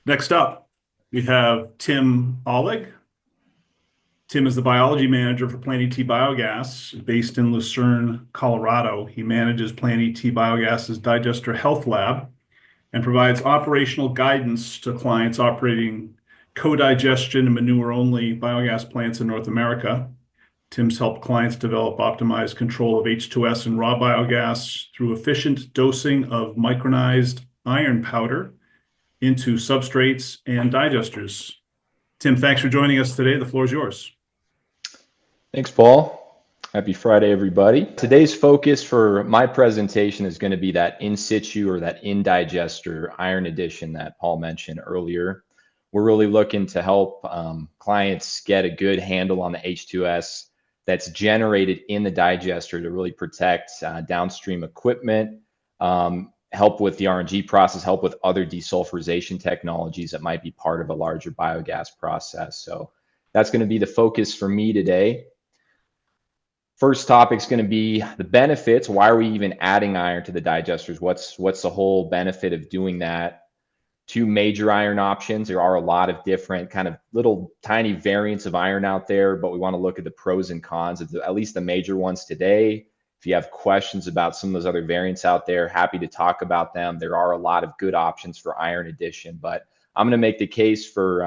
Next up, we have Tim Oleg. Tim is the biology manager for Plant ET Biogas based in Lucerne, Colorado. He manages Plant ET Biogas's digester health lab and provides operational guidance to clients operating co-digestion and manure-only biogas plants in North America. Tim's helped clients develop optimized control of H2S and raw biogas through efficient dosing of micronized iron powder into substrates and digesters. Tim, thanks for joining us today. The floor is yours. Thanks, Paul. Happy Friday, everybody. Today's focus for my presentation is going to be that in situ or that in digester iron addition that Paul mentioned earlier. We're really looking to help clients get a good handle on the H2S that's generated in the digester to really protect downstream equipment, help with the RNG process, help with other desulfurization technologies that might be part of a larger biogas process. So that's going to be the focus for me today. First topic is going to be the benefits. Why are we even adding iron to the digesters? What's the whole benefit of doing that? Two major iron options. There are a lot of different kind of little tiny variants of iron out there, but we want to look at the pros and cons of at least the major ones today. If you have questions about some of those other variants out there, happy to talk about them. There are a lot of good options for iron addition, but I'm going to make the case for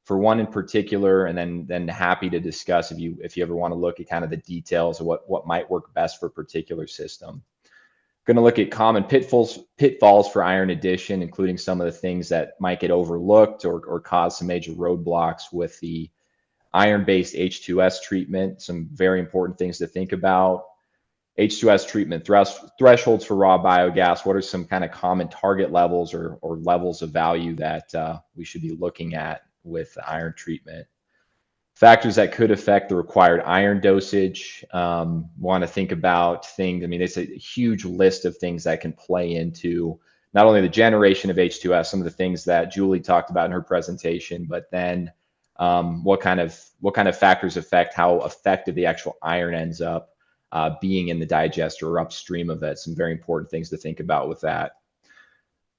one in particular, and then happy to discuss if you ever want to look at kind of the details of what might work best for a particular system. Going to look at common pitfalls for iron addition, including some of the things that might get overlooked or cause some major roadblocks with the iron-based H2S treatment. Some very important things to think about. H2S treatment thresholds for raw biogas. What are some kind of common target levels or levels of value that we should be looking at with the iron treatment? Factors that could affect the required iron dosage. Want to think about things. I mean, it's a huge list of things that can play into not only the generation of H2S, some of the things that Julie talked about in her presentation, but then what kind of factors affect how effective the actual iron ends up being in the digester or upstream of it. Some very important things to think about with that.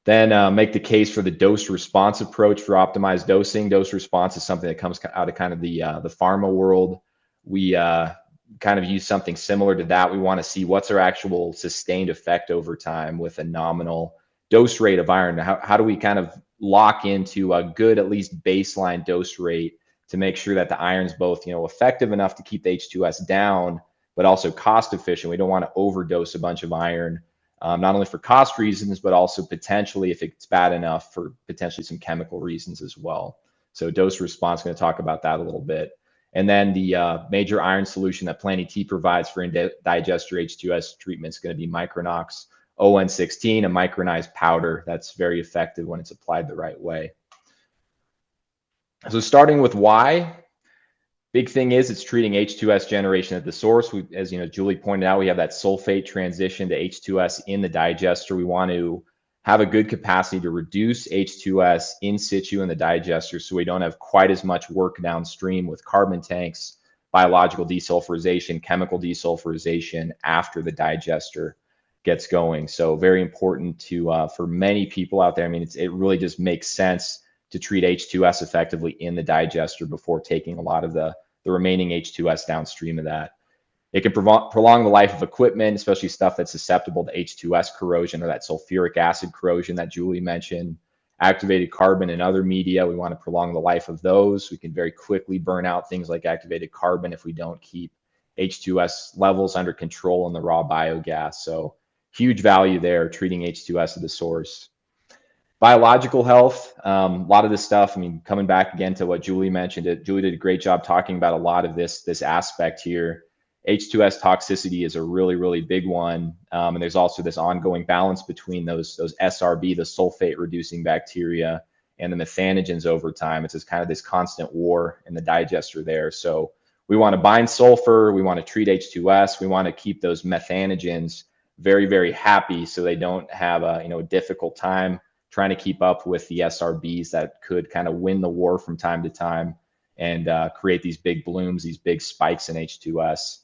Then make the case for the dose response approach for optimized dosing. Dose response is something that comes out of kind of the pharma world. We kind of use something similar to that. We want to see what's our actual sustained effect over time with a nominal dose rate of iron. How do we kind of lock into a good, at least baseline dose rate to make sure that the iron's both, effective enough to keep the H2S down, but also cost efficient. We don't want to overdose a bunch of iron. Not only for cost reasons, but also potentially, if it's bad enough, for potentially some chemical reasons as well. So dose response, going to talk about that a little bit. And then the major iron solution that Plant ET provides for digester H2S treatment is going to be Micronox ON16, a micronized powder that's very effective when it's applied the right way. So starting with why. Big thing is it's treating H2S generation at the source. As Julie pointed out, we have that sulfate transition to H2S in the digester. We want to have a good capacity to reduce H2S in situ in the digester so we don't have quite as much work downstream with carbon tanks, biological desulfurization, chemical desulfurization after the digester gets going. So very important to for many people out there. I mean, it really just makes sense to treat H2S effectively in the digester before taking a lot of the remaining H2S downstream of that. It can prolong the life of equipment, especially stuff that's susceptible to H2S corrosion or that sulfuric acid corrosion that Julie mentioned. Activated carbon and other media, we want to prolong the life of those. We can very quickly burn out things like activated carbon if we don't keep H2S levels under control in the raw biogas. So huge value there, treating H2S at the source. Biological health, a lot of this stuff, I mean, coming back again to what Julie mentioned, Julie did a great job talking about a lot of this aspect here. H2S toxicity is a really, really big one. And there's also this ongoing balance between those SRB, the sulfate reducing bacteria, and the methanogens over time. It's just kind of this constant war in the digester there. So we want to bind sulfur, we want to treat H2S, we want to keep those methanogens very, very happy so they don't have a difficult time trying to keep up with the SRBs that could kind of win the war from time to time and create these big blooms, these big spikes in H2S.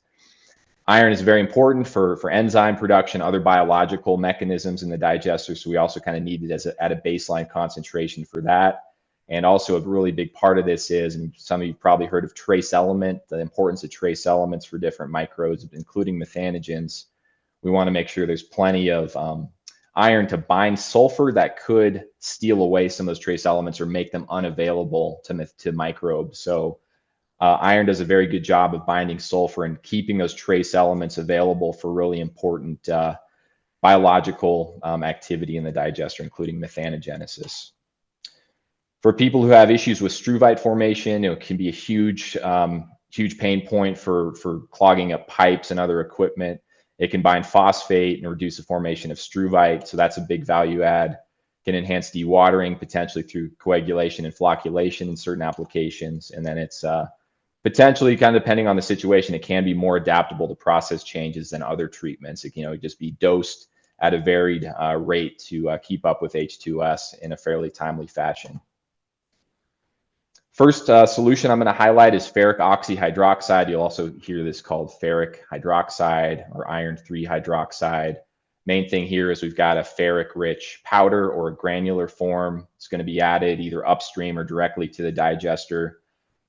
Iron is very important for enzyme production, other biological mechanisms in the digester. So we also kind of need it at a baseline concentration for that. And also a really big part of this is, and some of you probably heard of trace element, the importance of trace elements for different microbes, including methanogens. We want to make sure there's plenty of iron to bind sulfur that could steal away some of those trace elements or make them unavailable to microbes. So iron does a very good job of binding sulfur and keeping those trace elements available for really important biological activity in the digester, including methanogenesis. For people who have issues with struvite formation, it can be a huge pain point for clogging up pipes and other equipment. It can bind phosphate and reduce the formation of struvite, so that's a big value add. Can enhance dewatering potentially through coagulation and flocculation in certain applications, and then it's potentially, kind of depending on the situation, it can be more adaptable to process changes than other treatments. It can just be dosed at a varied rate to keep up with H2S in a fairly timely fashion. First solution I'm going to highlight is ferric oxyhydroxide. You'll also hear this called ferric hydroxide or iron 3 hydroxide. Main thing here is we've got a ferric-rich powder or a granular form. It's going to be added either upstream or directly to the digester.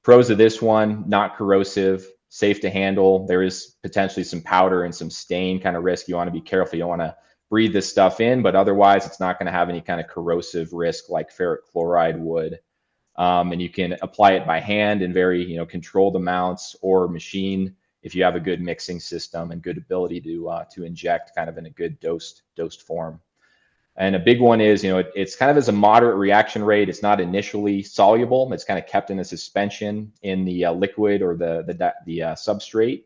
Pros of this one: not corrosive, safe to handle. There is potentially some powder and some stain kind of risk. You want to be careful. You don't want to breathe this stuff in, but otherwise it's not going to have any kind of corrosive risk like ferric chloride would. And you can apply it by hand in very controlled amounts, or machine if you have a good mixing system and good ability to inject kind of in a good dosed form. And a big one is, it's kind of as a moderate reaction rate. It's not initially soluble. It's kind of kept in a suspension in the liquid or the substrate.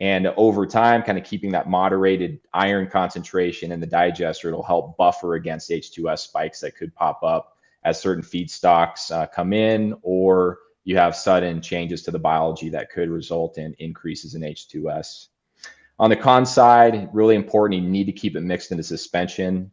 And over time, kind of keeping that moderated iron concentration in the digester, it'll help buffer against H2S spikes that could pop up as certain feedstocks come in, or you have sudden changes to the biology that could result in increases in H2S. On the con side, really important, you need to keep it mixed into suspension.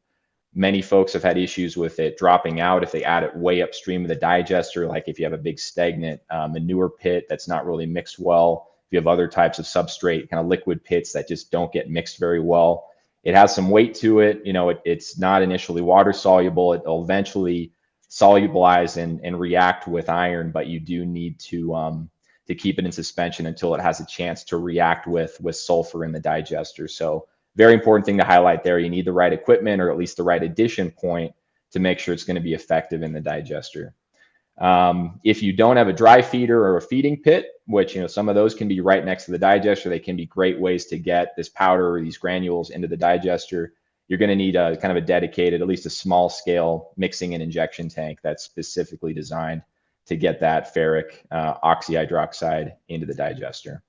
Many folks have had issues with it dropping out if they add it way upstream of the digester, like if you have a big stagnant manure pit that's not really mixed well. If you have other types of substrate, kind of liquid pits that just don't get mixed very well. It has some weight to it. It's not initially water soluble. It'll eventually solubilize and react with iron, but you do need to keep it in suspension until it has a chance to react with sulfur in the digester. So very important thing to highlight there. You need the right equipment, or at least the right addition point, to make sure it's going to be effective in the digester. If you don't have a dry feeder or a feeding pit, which some of those can be right next to the digester, they can be great ways to get this powder or these granules into the digester. You're going to need a kind of a dedicated, at least a small scale mixing and injection tank that's specifically designed to get that ferric oxyhydroxide into the digester.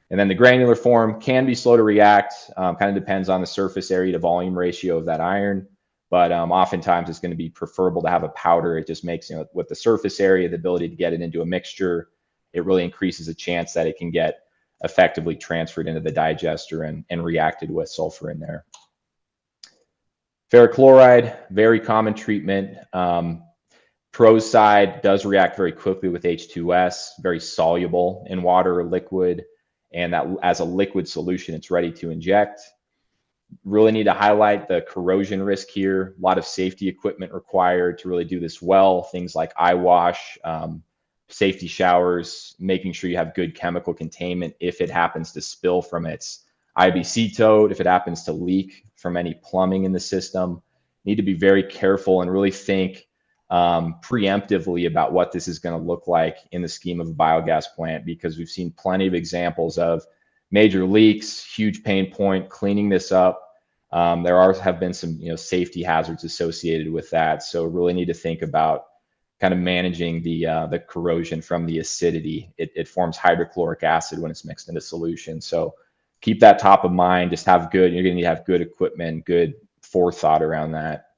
And then the granular form can be slow to react, kind of depends on the surface area to volume ratio of that iron, but oftentimes it's going to be preferable to have a powder. It just makes, with the surface area, the ability to get it into a mixture, it really increases the chance that it can get effectively transferred into the digester and reacted with sulfur in there. Ferric chloride, very common treatment. Pros side, does react very quickly with H2S, very soluble in water or liquid, and that as a liquid solution, it's ready to inject. Really need to highlight the corrosion risk here. A lot of safety equipment required to really do this well. Things like eye wash, safety showers, making sure you have good chemical containment if it happens to spill from its IBC tote, if it happens to leak from any plumbing in the system. Need to be very careful and really think preemptively about what this is going to look like in the scheme of a biogas plant, because we've seen plenty of examples of major leaks, huge pain point, cleaning this up. There have been some safety hazards associated with that. So really need to think about kind of managing the corrosion from the acidity. It forms hydrochloric acid when it's mixed into solution. So keep that top of mind. Just have good, you're going to need to have good equipment, good forethought around that.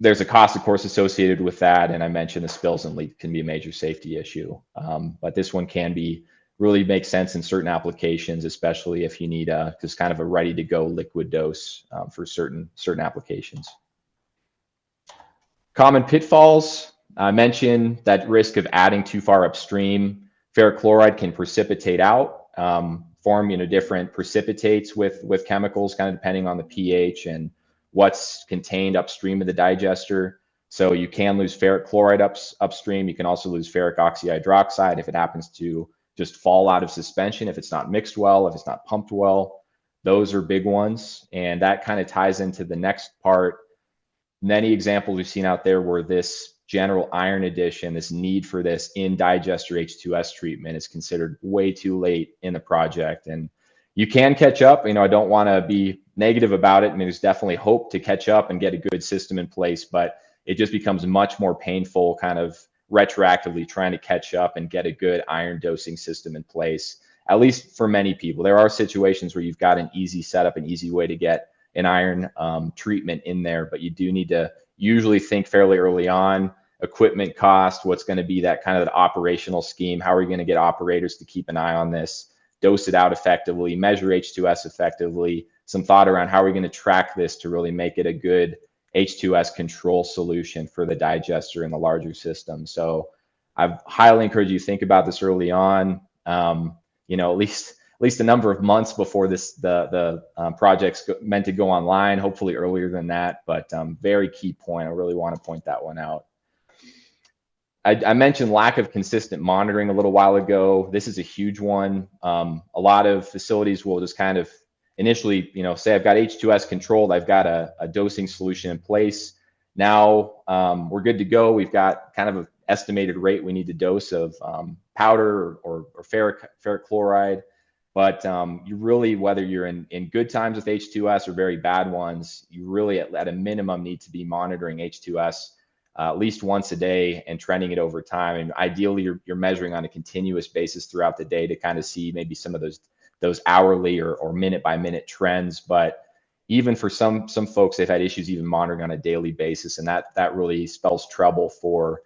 There's a cost, of course, associated with that. And I mentioned the spills and leaks can be a major safety issue. But this one can be really make sense in certain applications, especially if you need just kind of a ready to go liquid dose for certain applications. Common pitfalls. I mentioned that risk of adding too far upstream. Ferric chloride can precipitate out form, different precipitates with chemicals, kind of depending on the pH and what's contained upstream of the digester. So you can lose ferric chloride upstream. You can also lose ferric oxyhydroxide if it happens to just fall out of suspension, if it's not mixed well, if it's not pumped well. Those are big ones. And that kind of ties into the next part. Many examples we've seen out there where this general iron addition, this need for this in digester H2S treatment is considered way too late in the project. And you can catch up. I don't want to be negative about it. I mean, there's definitely hope to catch up and get a good system in place, but it just becomes much more painful kind of retroactively trying to catch up and get a good iron dosing system in place, at least for many people. There are situations where you've got an easy setup, an easy way to get an iron treatment in there, but you do need to usually think fairly early on, equipment cost, what's going to be that kind of the operational scheme, how are you going to get operators to keep an eye on this, dose it out effectively, measure H2S effectively, some thought around how are we going to track this to really make it a good H2S control solution for the digester in the larger system. So I highly encourage you to think about this early on, at least a number of months before the project's meant to go online, hopefully earlier than that, but very key point. I really want to point that one out. I mentioned lack of consistent monitoring a little while ago. This is a huge one. A lot of facilities will just kind of initially, say I've got H2S controlled, I've got a dosing solution in place. Now we're good to go. We've got kind of an estimated rate we need to dose of powder or ferric chloride. But you really, whether you're in good times with H2S or very bad ones, you really at a minimum need to be monitoring H2S at least once a day and trending it over time. And ideally, you're measuring on a continuous basis throughout the day to kind of see maybe some of those hourly or minute by minute trends. But even for some folks, they've had issues even monitoring on a daily basis, and that really spells trouble for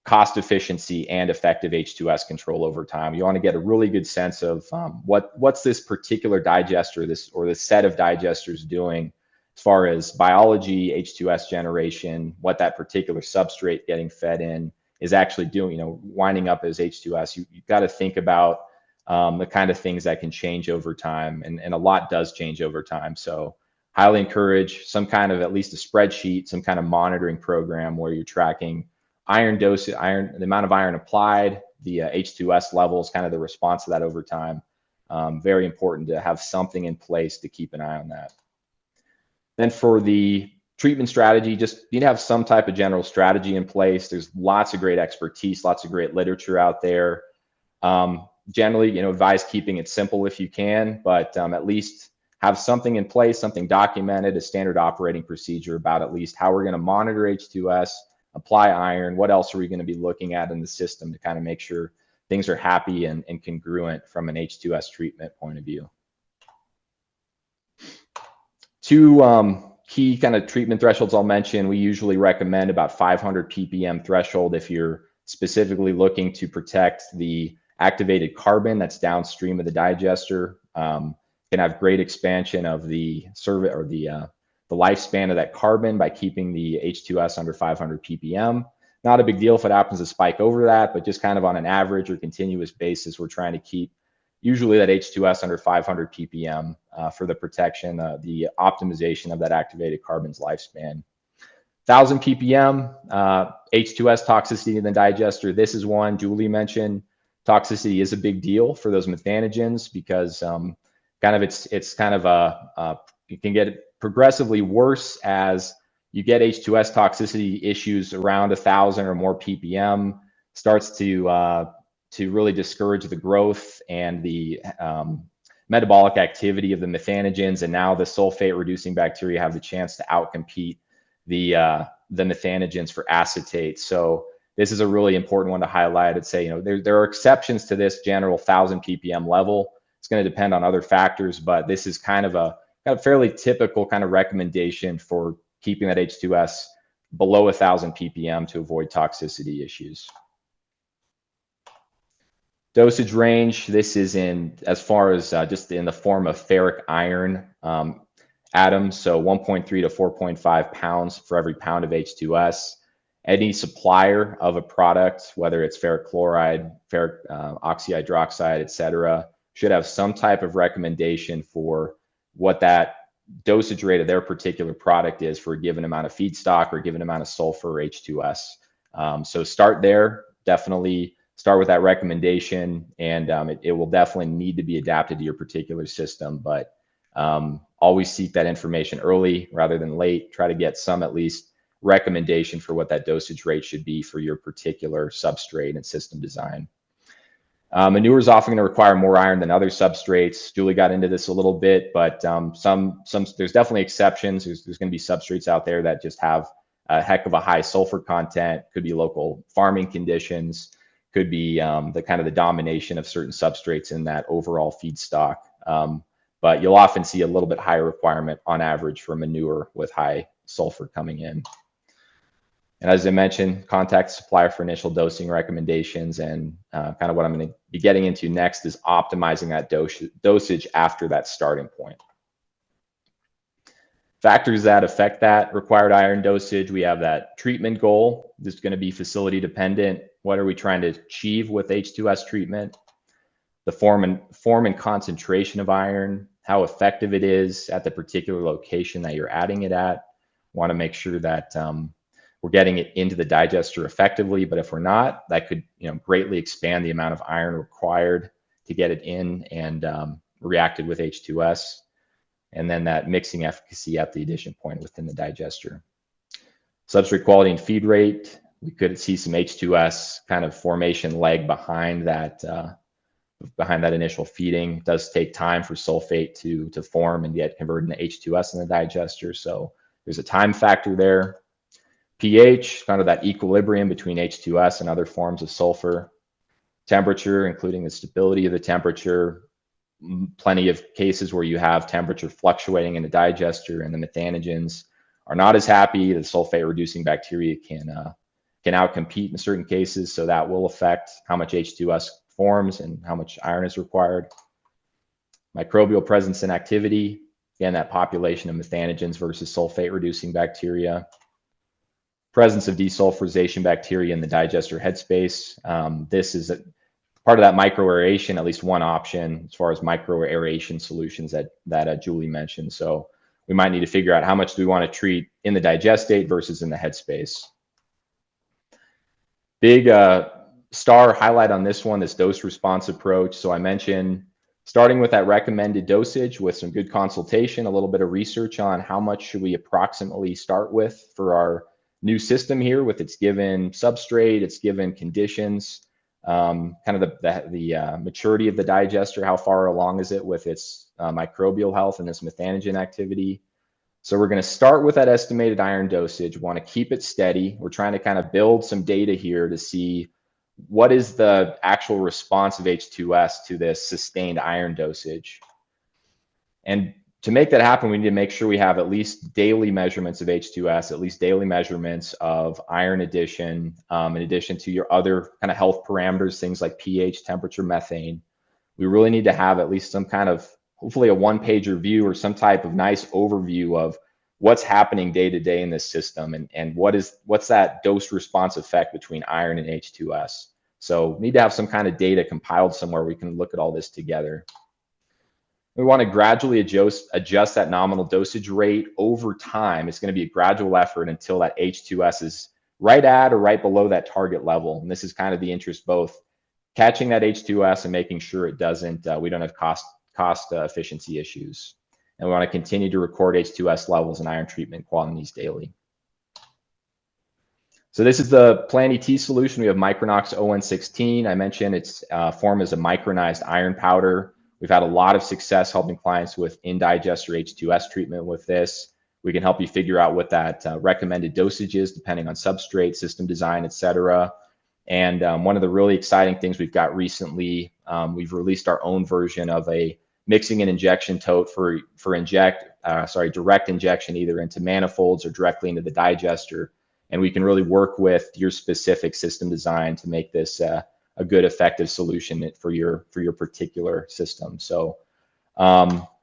cost efficiency and effective H2S control over time. You want to get a really good sense of what's this particular digester, this set of digesters doing as far as biology, H2S generation, what that particular substrate getting fed in is actually doing, winding up as H2S. You've got to think about the kind of things that can change over time, and a lot does change over time. So highly encourage some kind of, at least a spreadsheet, some kind of monitoring program where you're tracking iron dose, the amount of iron applied, the H2S levels, kind of the response to that over time. Very important to have something in place to keep an eye on that. Then for the treatment strategy, just you need to have some type of general strategy in place. There's lots of great expertise, lots of great literature out there. Generally, advise keeping it simple if you can, but at least have something in place, something documented, a standard operating procedure about at least how we're going to monitor H2S, apply iron, what else are we going to be looking at in the system to kind of make sure things are happy and congruent from an H2S treatment point of view. Two key kind of treatment thresholds I'll mention. We usually recommend about 500 ppm threshold if you're specifically looking to protect the activated carbon that's downstream of the digester. Can have great expansion of the lifespan of that carbon by keeping the H2S under 500 ppm. Not a big deal if it happens to spike over that, but just kind of on an average or continuous basis, we're trying to keep usually that H2S under 500 ppm for the protection, the optimization of that activated carbon's lifespan. 1000 ppm, H2S toxicity in the digester. This is one Julie mentioned. Toxicity is a big deal for those methanogens because it can get progressively worse as you get H2S toxicity issues around 1000 or more ppm, starts to really discourage the growth and the metabolic activity of the methanogens, and now the sulfate reducing bacteria have the chance to outcompete the methanogens for acetate. So this is a really important one to highlight. I'd say there are exceptions to this general 1000 ppm level. It's going to depend on other factors, but this is kind of a fairly typical kind of recommendation for keeping that H2S below 1000 ppm to avoid toxicity issues. Dosage range, this is as far as just in the form of ferric iron atoms, so 1.3 to 4.5 pounds for every pound of H2S. Any supplier of a product, whether it's ferric chloride, ferric oxyhydroxide, etc., should have some type of recommendation for what that dosage rate of their particular product is for a given amount of feedstock or a given amount of sulfur or H2S. So start there. Definitely start with that recommendation, and it will definitely need to be adapted to your particular system. But always seek that information early rather than late. Try to get some at least recommendation for what that dosage rate should be for your particular substrate and system design. Manure is often going to require more iron than other substrates. Julie got into this a little bit, but there's definitely exceptions. There's going to be substrates out there that just have a heck of a high sulfur content. Could be local farming conditions. Could be the domination of certain substrates in that overall feedstock. But you'll often see a little bit higher requirement on average for manure with high sulfur coming in. And as I mentioned, contact the supplier for initial dosing recommendations. And kind of what I'm going to be getting into next is optimizing that dosage after that starting point. Factors that affect that required iron dosage, we have that treatment goal. This is going to be facility dependent. What are we trying to achieve with H2S treatment? The form and concentration of iron, how effective it is at the particular location that you're adding it at. Want to make sure that we're getting it into the digester effectively, but if we're not, that could greatly expand the amount of iron required to get it in and reacted with H2S. And then that mixing efficacy at the addition point within the digester. Substrate quality and feed rate, we could see some H2S kind of formation lag behind that initial feeding. It does take time for sulfate to form and get converted into H2S in the digester, so there's a time factor there. pH, kind of that equilibrium between H2S and other forms of sulfur. Temperature, including the stability of the temperature. Plenty of cases where you have temperature fluctuating in a digester and the methanogens are not as happy. The sulfate reducing bacteria can outcompete in certain cases, so that will affect how much H2S forms and how much iron is required. Microbial presence and activity, again, that population of methanogens versus sulfate reducing bacteria. Presence of desulfurization bacteria in the digester headspace. This is part of that microaeration, at least one option as far as microaeration solutions that Julie mentioned. So we might need to figure out how much do we want to treat in the digestate versus in the headspace. Big star highlight on this one, this dose response approach. So I mentioned starting with that recommended dosage with some good consultation, a little bit of research on how much should we approximately start with for our new system here with its given substrate, its given conditions. Kind of the maturity of the digester, how far along is it with its microbial health and its methanogen activity. So we're going to start with that estimated iron dosage. We want to keep it steady. We're trying to kind of build some data here to see what is the actual response of H2S to this sustained iron dosage. And to make that happen, we need to make sure we have at least daily measurements of H2S, at least daily measurements of iron addition, in addition to your other kind of health parameters, things like pH, temperature, methane. We really need to have at least some kind of, hopefully a one-pager view or some type of nice overview of what's happening day to day in this system and what's that dose response effect between iron and H2S. So we need to have some kind of data compiled somewhere we can look at all this together. We want to gradually adjust that nominal dosage rate over time. It's going to be a gradual effort until that H2S is right at or right below that target level. And this is kind of the interest, both catching that H2S and making sure it doesn't, we don't have cost efficiency issues. And we want to continue to record H2S levels and iron treatment quantities daily. So this is the Plan ET solution. We have Micronox ON16. I mentioned it's formed as a micronized iron powder. We've had a lot of success helping clients with in-digester H2S treatment with this. We can help you figure out what that recommended dosage is depending on substrate, system design, et cetera. And one of the really exciting things we've got recently, we've released our own version of a mixing and injection tote for direct injection either into manifolds or directly into the digester. And we can really work with your specific system design to make this a good, effective solution for your particular system. So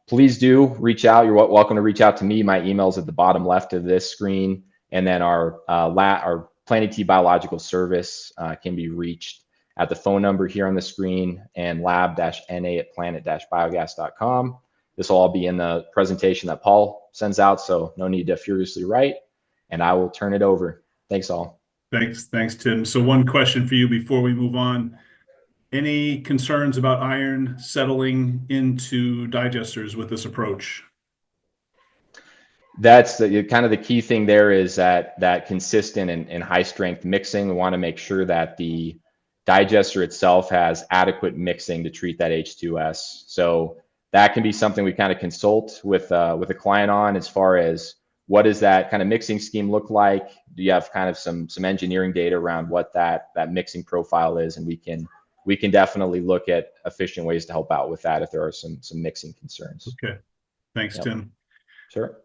please do reach out. You're welcome to reach out to me. My email's at the bottom left of this screen. And then our Plan ET Biological Service can be reached at the phone number here on the screen and lab-na@planet-biogas.com. This will all be in the presentation that Paul sends out, so no need to furiously write, and I will turn it over. Thanks all. Thanks, Tim. So one question for you before we move on. Any concerns about iron settling into digesters with this approach? That's kind of the key thing there, is that consistent and high strength mixing. We want to make sure that the digester itself has adequate mixing to treat that H2S. So that can be something we kind of consult with a client on, as far as what does that kind of mixing scheme look like? Do you have kind of some engineering data around what that mixing profile is? And we can definitely look at efficient ways to help out with that if there are some mixing concerns. Okay. Thanks, Yep. Tim. Sure.